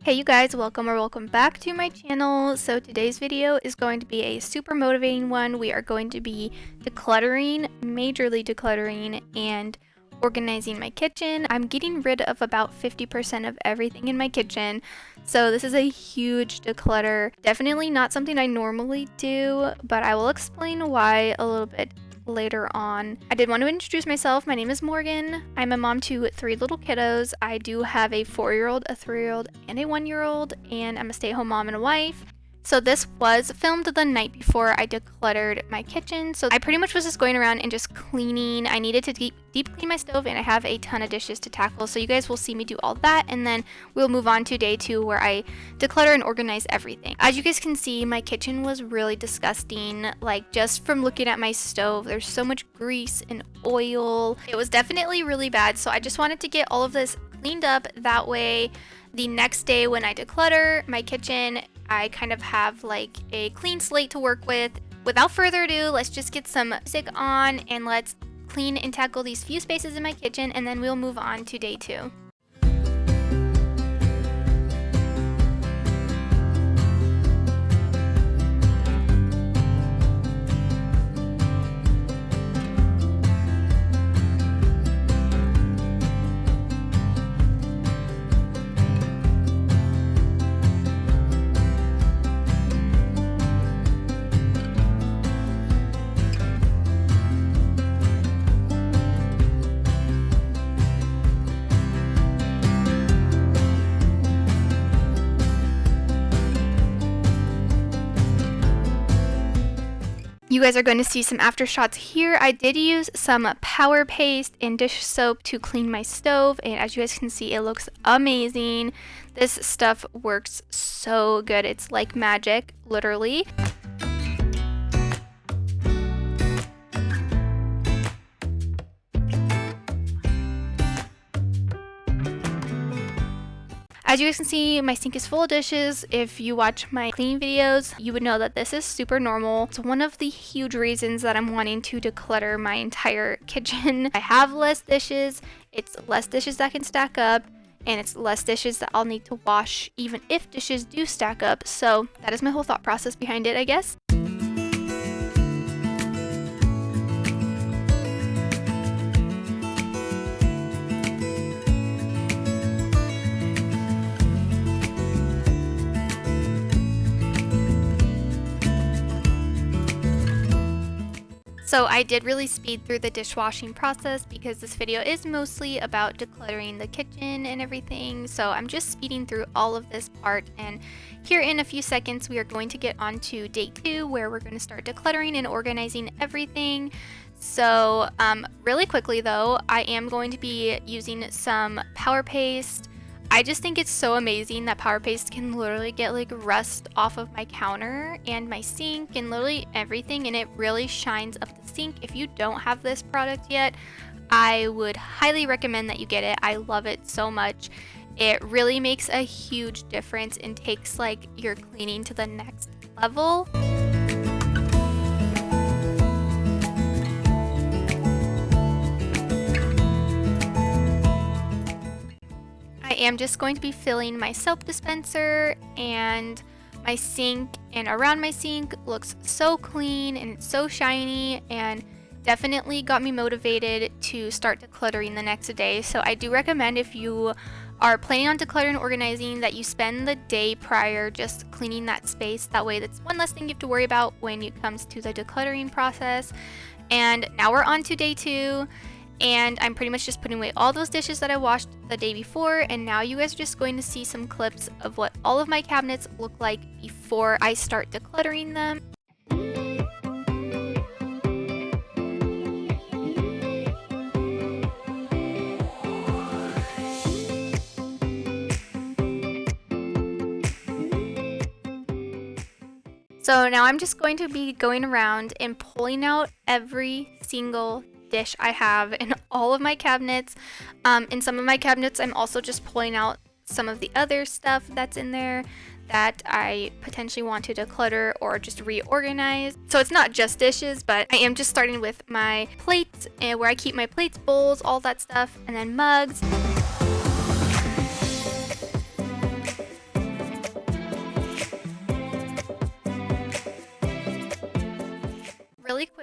Hey you guys, welcome back to my channel. So today's video is going to be a super motivating one. We are going to be decluttering, majorly decluttering, and organizing my kitchen. I'm getting rid of about 50% of everything in my kitchen. So this is a huge declutter. Definitely not something I normally do, but I will explain why a little bit later on. I did want to introduce myself. My name is Morgan. I'm a mom to 3 little kiddos. I do have a 4-year-old, a 3-year-old, and a 1-year-old, and I'm a stay-at-home mom and a wife. So this was filmed the night before I decluttered my kitchen. So I pretty much was just going around and just cleaning. I needed to deep clean my stove, and I have a ton of dishes to tackle. So you guys will see me do all that, and then we'll move on to day 2 where I declutter and organize everything. As you guys can see, my kitchen was really disgusting. Like, just from looking at my stove, there's so much grease and oil. It was definitely really bad. So I just wanted to get all of this cleaned up. That way, the next day when I declutter my kitchen, I kind of have like a clean slate to work with. Without further ado, let's just get some music on and let's clean and tackle these few spaces in my kitchen, and then we'll move on to day 2. You guys are going to see some after shots here. I did use some power paste and dish soap to clean my stove, and as you guys can see, it looks amazing. This stuff works so good. It's like magic, literally. As you guys can see, my sink is full of dishes. If you watch my cleaning videos, you would know that this is super normal. It's one of the huge reasons that I'm wanting to declutter my entire kitchen. I have less dishes, it's less dishes that can stack up, and it's less dishes that I'll need to wash even if dishes do stack up. So that is my whole thought process behind it, I guess. So I did really speed through the dishwashing process because this video is mostly about decluttering the kitchen and everything. So I'm just speeding through all of this part, and here in a few seconds we are going to get on to day 2 where we're going to start decluttering and organizing everything. So really quickly though, I am going to be using some power paste. I just think it's so amazing that power paste can literally get like rust off of my counter and my sink and literally everything, and it really shines up the sink. If you don't have this product yet, I would highly recommend that you get it. I love it so much. It really makes a huge difference and takes like your cleaning to the next level. I am just going to be filling my soap dispenser, and my sink and around my sink looks so clean and it's so shiny, and definitely got me motivated to start decluttering the next day. So I do recommend, if you are planning on decluttering and organizing, that you spend the day prior just cleaning that space. That way that's one less thing you have to worry about when it comes to the decluttering process. And now we're on to day 2. And I'm pretty much just putting away all those dishes that I washed the day before, and now you guys are just going to see some clips of what all of my cabinets look like before I start decluttering them. So now I'm just going to be going around and pulling out every single dish I have in all of my cabinets. In some of my cabinets, I'm also just pulling out some of the other stuff that's in there that I potentially want to declutter or just reorganize. So it's not just dishes, but I am just starting with my plates, and where I keep my plates, bowls, all that stuff, and then mugs.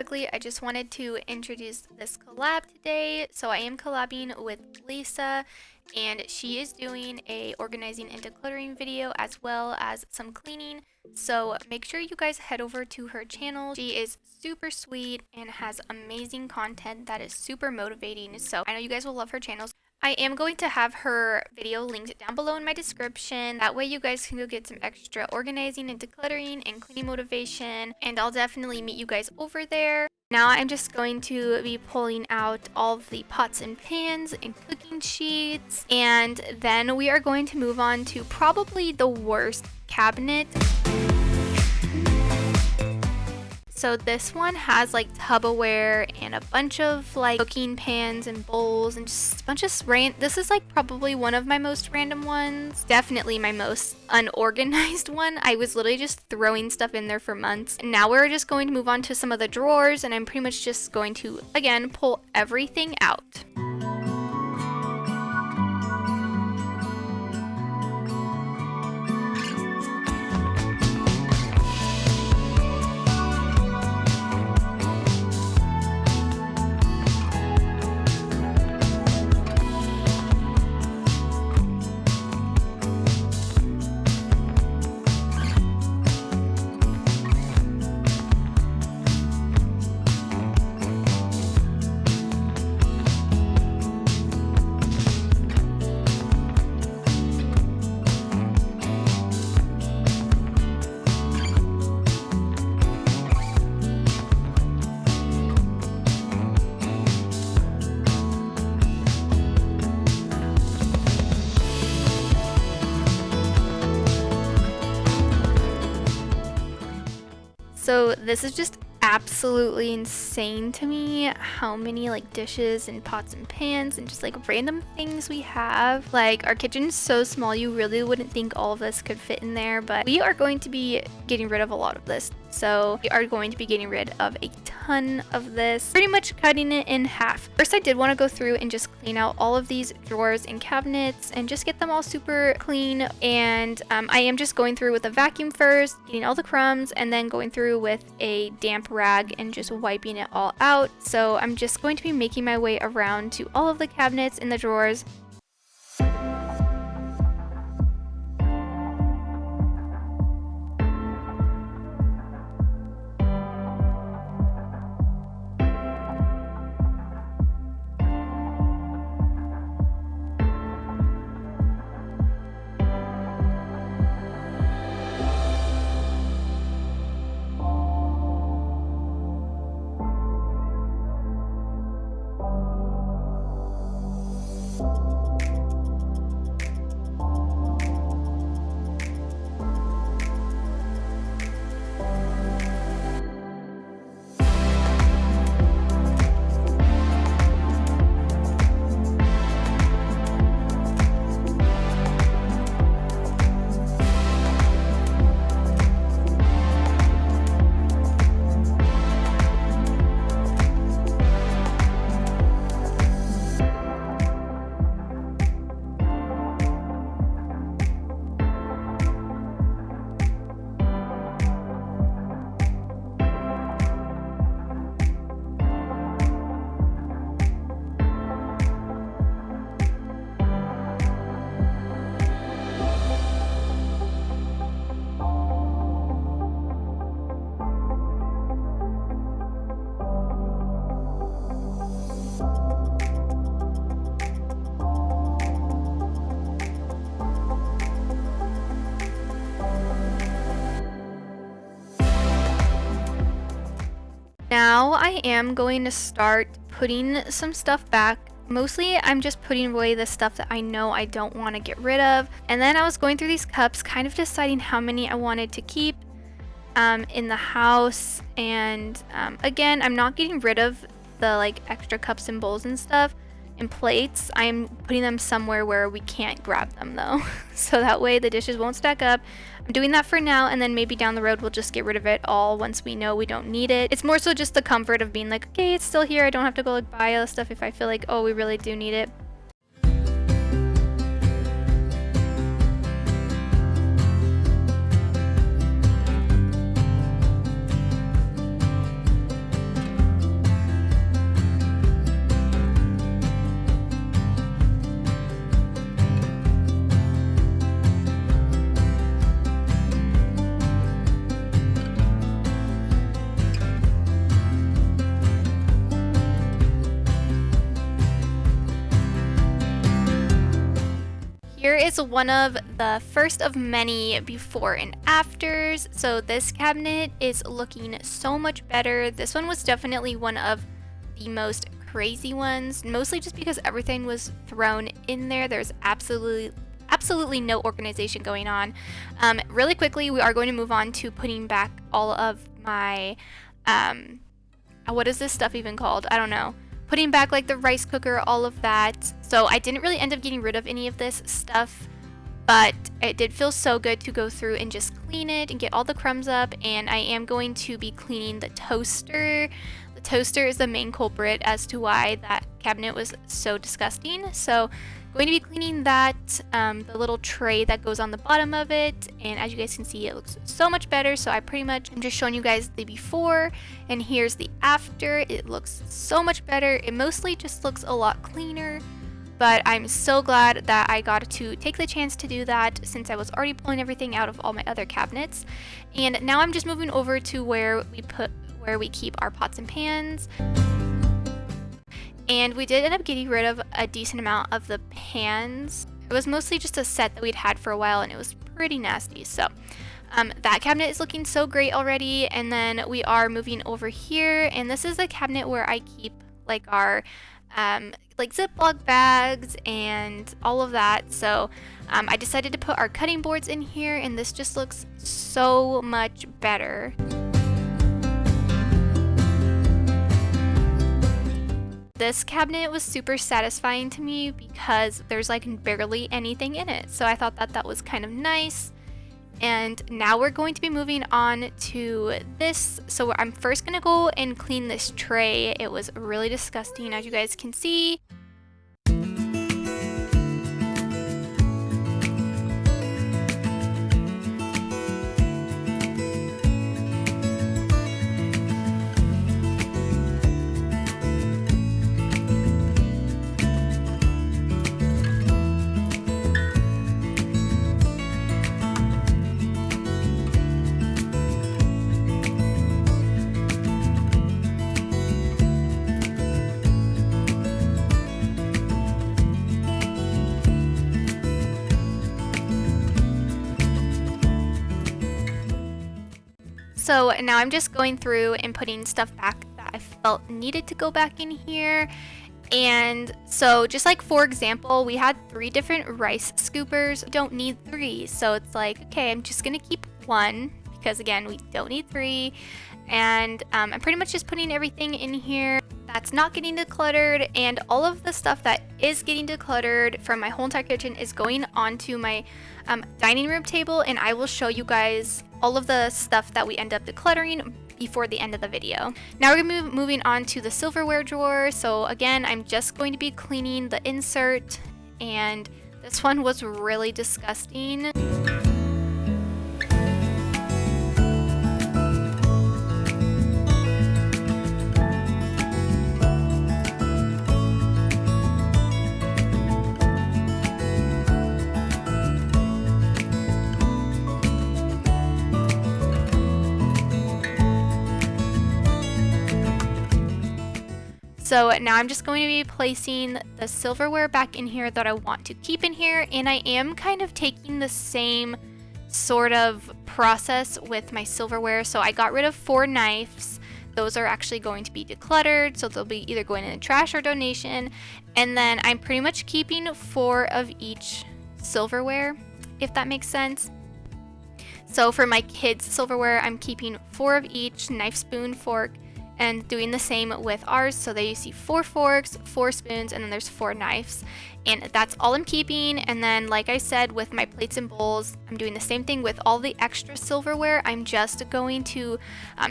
quickly, I just wanted to introduce this collab today. So I am collabing with Lisa, and she is doing a organizing and decluttering video as well as some cleaning. So make sure you guys head over to her channel. She is super sweet and has amazing content that is super motivating. So I know you guys will love her channel. I am going to have her video linked down below in my description. That way you guys can go get some extra organizing and decluttering and cleaning motivation, and I'll definitely meet you guys over there. Now I'm just going to be pulling out all of the pots and pans and cooking sheets, and then we are going to move on to probably the worst cabinet. So this one has like Tupperware and a bunch of like cooking pans and bowls and just a bunch of this is like probably one of my most random ones. Definitely my most unorganized one. I was literally just throwing stuff in there for months. And now we're just going to move on to some of the drawers, and I'm pretty much just going to, again, pull everything out. So this is just absolutely insane to me how many like dishes and pots and pans and just like random things we have. Like, our kitchen is so small, you really wouldn't think all of this could fit in there, but we are going to be getting rid of a lot of this. So we are going to be getting rid of a ton of this, pretty much cutting it in half. First, I did want to go through and just clean out all of these drawers and cabinets and just get them all super clean. And I am just going through with a vacuum first, getting all the crumbs, and then going through with a damp rag and just wiping it all out. So I'm just going to be making my way around to all of the cabinets and the drawers. Now I am going to start putting some stuff back. Mostly I'm just putting away the stuff that I know I don't want to get rid of. And then I was going through these cups, kind of deciding how many I wanted to keep in the house. And again, I'm not getting rid of the like extra cups and bowls and stuff and plates. I'm putting them somewhere where we can't grab them though. So that way the dishes won't stack up. I'm doing that for now, and then maybe down the road we'll just get rid of it all once we know we don't need it. It's more so just the comfort of being like, okay, it's still here. I don't have to go like buy other stuff if I feel like, oh, we really do need it. is one of the first of many before and afters. So this cabinet is looking so much better. This one was definitely one of the most crazy ones, mostly just because everything was thrown in there. There's absolutely no organization going on. Really quickly, we are going to move on to putting back all of my what is this stuff even called? I don't know. Putting back like the rice cooker, all of that. So I didn't really end up getting rid of any of this stuff, but it did feel so good to go through and just clean it and get all the crumbs up. And I am going to be cleaning the toaster. The toaster is the main culprit as to why that cabinet was so disgusting. So going to be cleaning that, the little tray that goes on the bottom of it, and as you guys can see, it looks so much better. So I'm just showing you guys the before, and here's the after. It looks so much better. It mostly just looks a lot cleaner, but I'm so glad that I got to take the chance to do that since I was already pulling everything out of all my other cabinets. And now I'm just moving over to where we keep our pots and pans. And we did end up getting rid of a decent amount of the pans. It was mostly just a set that we'd had for a while, and it was pretty nasty. So that cabinet is looking so great already. And then we are moving over here, and this is a cabinet where I keep like our like Ziploc bags and all of that. So I decided to put our cutting boards in here, and this just looks so much better. This cabinet was super satisfying to me because there's like barely anything in it. So I thought that that was kind of nice. And now we're going to be moving on to this. So I'm first going to go and clean this tray. It was really disgusting, as you guys can see. So now I'm just going through and putting stuff back that I felt needed to go back in here. And so just like, for example, we had 3 different rice scoopers. We don't need 3. So it's like, okay, I'm just going to keep 1 because again, we don't need 3. And I'm pretty much just putting everything in here that's not getting decluttered, and all of the stuff that is getting decluttered from my whole entire kitchen is going onto my dining room table, and I will show you guys all of the stuff that we end up decluttering before the end of the video. Now we're going to be moving on to the silverware drawer. So again, I'm just going to be cleaning the insert, and this one was really disgusting. So now I'm just going to be placing the silverware back in here that I want to keep in here, and I am kind of taking the same sort of process with my silverware. So I got rid of 4 knives. Those are actually going to be decluttered, so they'll be either going in the trash or donation. And then I'm pretty much keeping 4 of each silverware, if that makes sense. So for my kids' silverware, I'm keeping 4 of each: knife, spoon, fork, and doing the same with ours. So there you see 4 forks, 4 spoons, and then there's 4 knives, and that's all I'm keeping. And then, like I said, with my plates and bowls, I'm doing the same thing with all the extra silverware. I'm just going to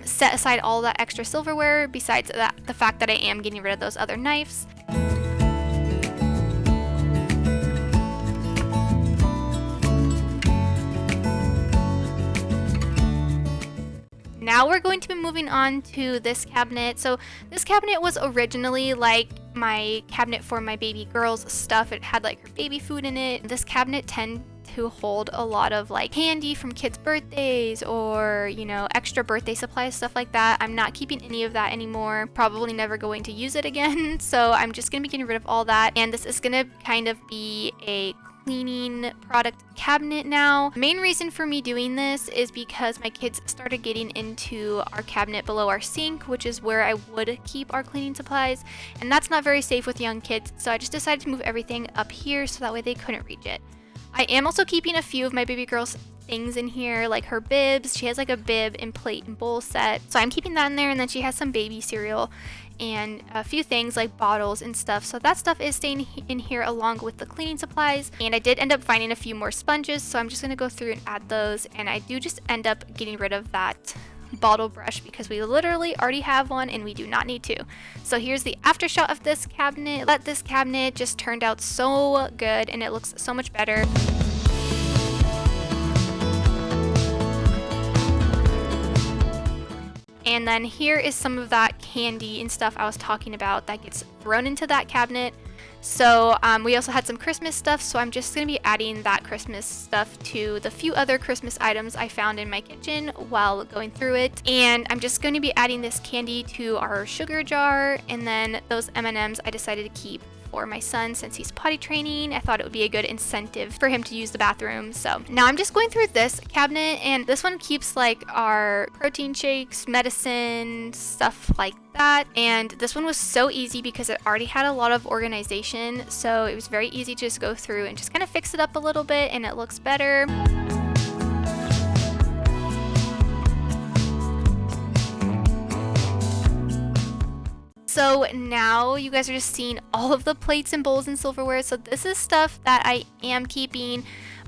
set aside all that extra silverware, besides that, the fact that I am getting rid of those other knives. Now we're going to be moving on to this cabinet. So this cabinet was originally like my cabinet for my baby girl's stuff. It had like her baby food in it. This cabinet tend to hold a lot of like candy from kids' birthdays, or, you know, extra birthday supplies, stuff like that. I'm not keeping any of that anymore. Probably never going to use it again. So I'm just gonna be getting rid of all that. And this is gonna kind of be a cleaning product cabinet now. The main reason for me doing this is because my kids started getting into our cabinet below our sink, which is where I would keep our cleaning supplies, and that's not very safe with young kids, so I just decided to move everything up here so that way they couldn't reach it. I am also keeping a few of my baby girl's things in here, like her bibs. She has like a bib and plate and bowl set, so I'm keeping that in there, and then she has some baby cereal and a few things like bottles and stuff, so that stuff is staying in here along with the cleaning supplies. And I did end up finding a few more sponges, so I'm just going to go through and add those, and I do just end up getting rid of that bottle brush because we literally already have one and we do not need to. So here's the after shot of this cabinet. This cabinet just turned out so good and it looks so much better. And then here is some of that candy and stuff I was talking about that gets thrown into that cabinet. So we also had some Christmas stuff, so I'm just going to be adding that Christmas stuff to the few other Christmas items I found in my kitchen while going through it. And I'm just going to be adding this candy to our sugar jar, and then those M&Ms I decided to keep for my son since he's potty training. I thought it would be a good incentive for him to use the bathroom. So now I'm just going through this cabinet, and this one keeps like our protein shakes, medicine, stuff like that. And this one was so easy because it already had a lot of organization, so it was very easy to just go through and just kind of fix it up a little bit, and it looks better. So now you guys are just seeing all of the plates and bowls and silverware. So this is stuff that I am keeping,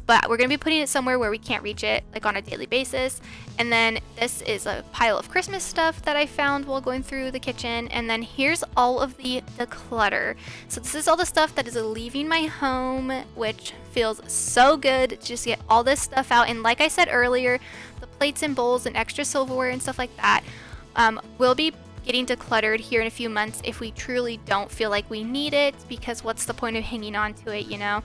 but we're going to be putting it somewhere where we can't reach it, like on a daily basis. And then this is a pile of Christmas stuff that I found while going through the kitchen. And then here's all of the declutter. So this is all the stuff that is leaving my home, which feels so good to just get all this stuff out. And like I said earlier, the plates and bowls and extra silverware and stuff like that will be getting decluttered here in a few months if we truly don't feel like we need it, because what's the point of hanging on to it, you know?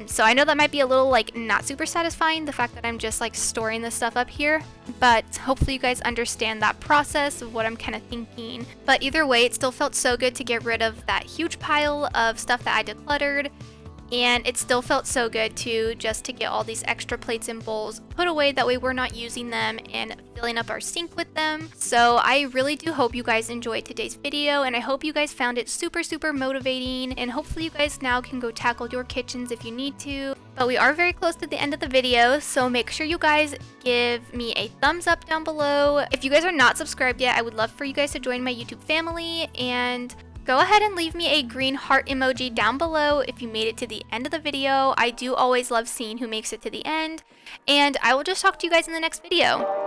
So I know that might be a little like not super satisfying, the fact that I'm just like storing this stuff up here, but hopefully you guys understand that process of what I'm kind of thinking. But either way, it still felt so good to get rid of that huge pile of stuff that I decluttered. And it still felt so good too, just to get all these extra plates and bowls put away, that way we're not using them and filling up our sink with them. So I really do hope you guys enjoyed today's video, and I hope you guys found it super motivating, and hopefully you guys now can go tackle your kitchens if you need to. But we are very close to the end of the video, so make sure you guys give me a thumbs up down below. If you guys are not subscribed yet, I would love for you guys to join my YouTube family, and go ahead and leave me a green heart emoji down below if you made it to the end of the video. I do always love seeing who makes it to the end, and I will just talk to you guys in the next video.